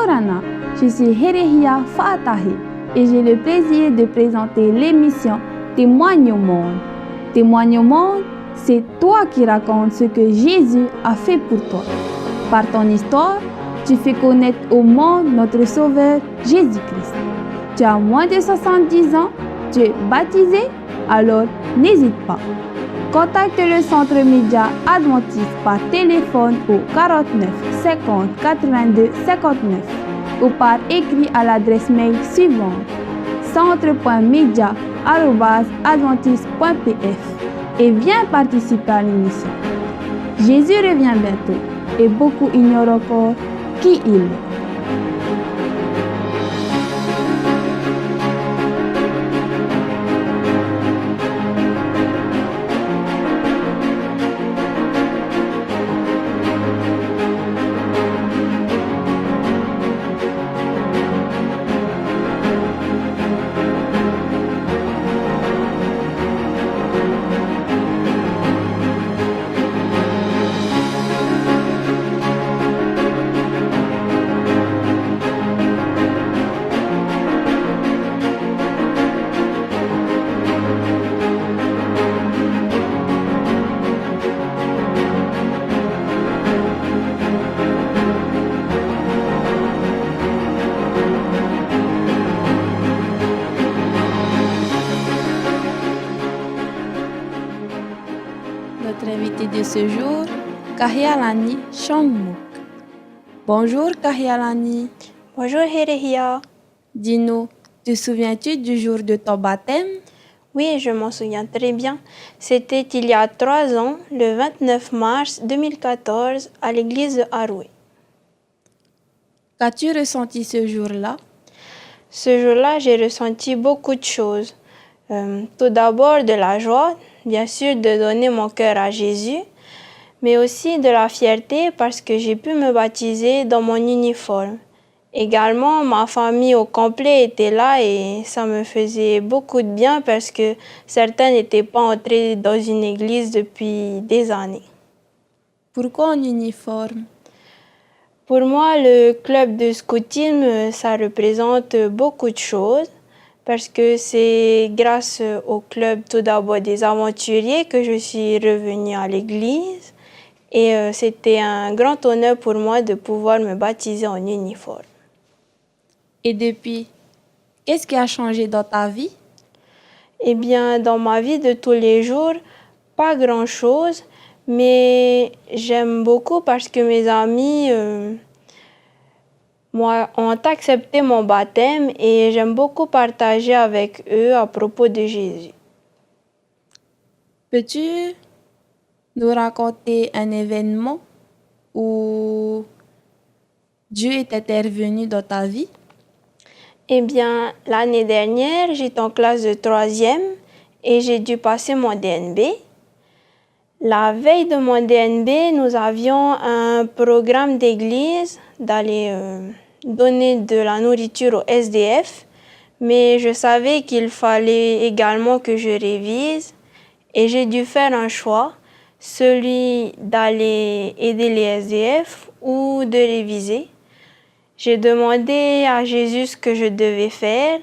Bonjour Anna, je suis Herehia Faatahe et j'ai le plaisir de présenter l'émission Témoigne au monde. Témoigne au monde, c'est toi qui racontes ce que Jésus a fait pour toi. Par ton histoire, tu fais connaître au monde notre Sauveur Jésus-Christ. Tu as moins de 70 ans, tu es baptisé, alors n'hésite pas. Contacte le Centre Média Adventiste par téléphone au 49 50 82 59 ou par écrit à l'adresse mail suivante centre.media@adventiste.pf et viens participer à l'émission. Jésus revient bientôt et beaucoup ignorent encore qui il est. Notre invité de ce jour, Kahyalani Changmook. Bonjour Kahyalani. Bonjour Herehia. Dis-nous, te souviens-tu du jour de ton baptême? Oui, je m'en souviens très bien. C'était il y a 3 ans, le 29 mars 2014, à l'église de Haroué. Qu'as-tu ressenti ce jour-là? Ce jour-là, j'ai ressenti beaucoup de choses. Tout d'abord de la joie, bien sûr, de donner mon cœur à Jésus, mais aussi de la fierté parce que j'ai pu me baptiser dans mon uniforme. Également, ma famille au complet était là et ça me faisait beaucoup de bien parce que certains n'étaient pas entrés dans une église depuis des années. Pourquoi en uniforme? Pour moi, le club de scoutisme, ça représente beaucoup de choses parce que c'est grâce au club tout d'abord des aventuriers que je suis revenue à l'église et c'était un grand honneur pour moi de pouvoir me baptiser en uniforme. Et depuis, qu'est-ce qui a changé dans ta vie? Eh bien, dans ma vie de tous les jours, pas grand-chose, mais j'aime beaucoup parce que mes amis ont accepté mon baptême et j'aime beaucoup partager avec eux à propos de Jésus. Peux-tu nous raconter un événement où Dieu est intervenu dans ta vie? Eh bien, l'année dernière, j'étais en classe de 3e et j'ai dû passer mon DNB. La veille de mon DNB, nous avions un programme d'église d'aller donner de la nourriture aux SDF, mais je savais qu'il fallait également que je révise et j'ai dû faire un choix, celui d'aller aider les SDF ou de réviser. J'ai demandé à Jésus ce que je devais faire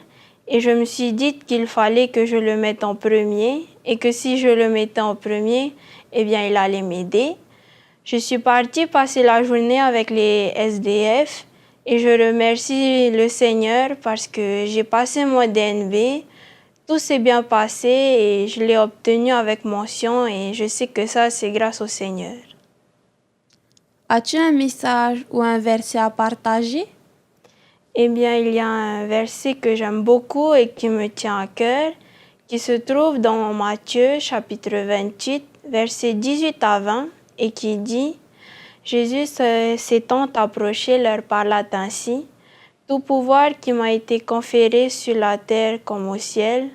et je me suis dit qu'il fallait que je le mette en premier et que si je le mettais en premier, eh bien, il allait m'aider. Je suis partie passer la journée avec les SDF et je remercie le Seigneur parce que j'ai passé mon DNB, tout s'est bien passé et je l'ai obtenu avec mention et je sais que ça, c'est grâce au Seigneur. As-tu un message ou un verset à partager? Eh bien, il y a un verset que j'aime beaucoup et qui me tient à cœur, qui se trouve dans Matthieu chapitre 28, versets 18 à 20, et qui dit « Jésus s'étant approché leur parla ainsi, « Tout pouvoir qui m'a été conféré sur la terre comme au ciel,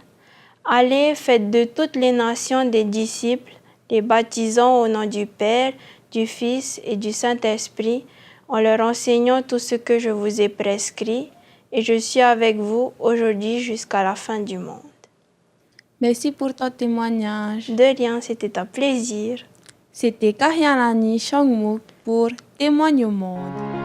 allez, faites de toutes les nations des disciples, les baptisant au nom du Père, du Fils et du Saint-Esprit, en leur enseignant tout ce que je vous ai prescrit, et je suis avec vous aujourd'hui jusqu'à la fin du monde. » Merci pour ton témoignage. De rien, c'était un plaisir. C'était Kahyalani Changmook pour Témoigne au monde.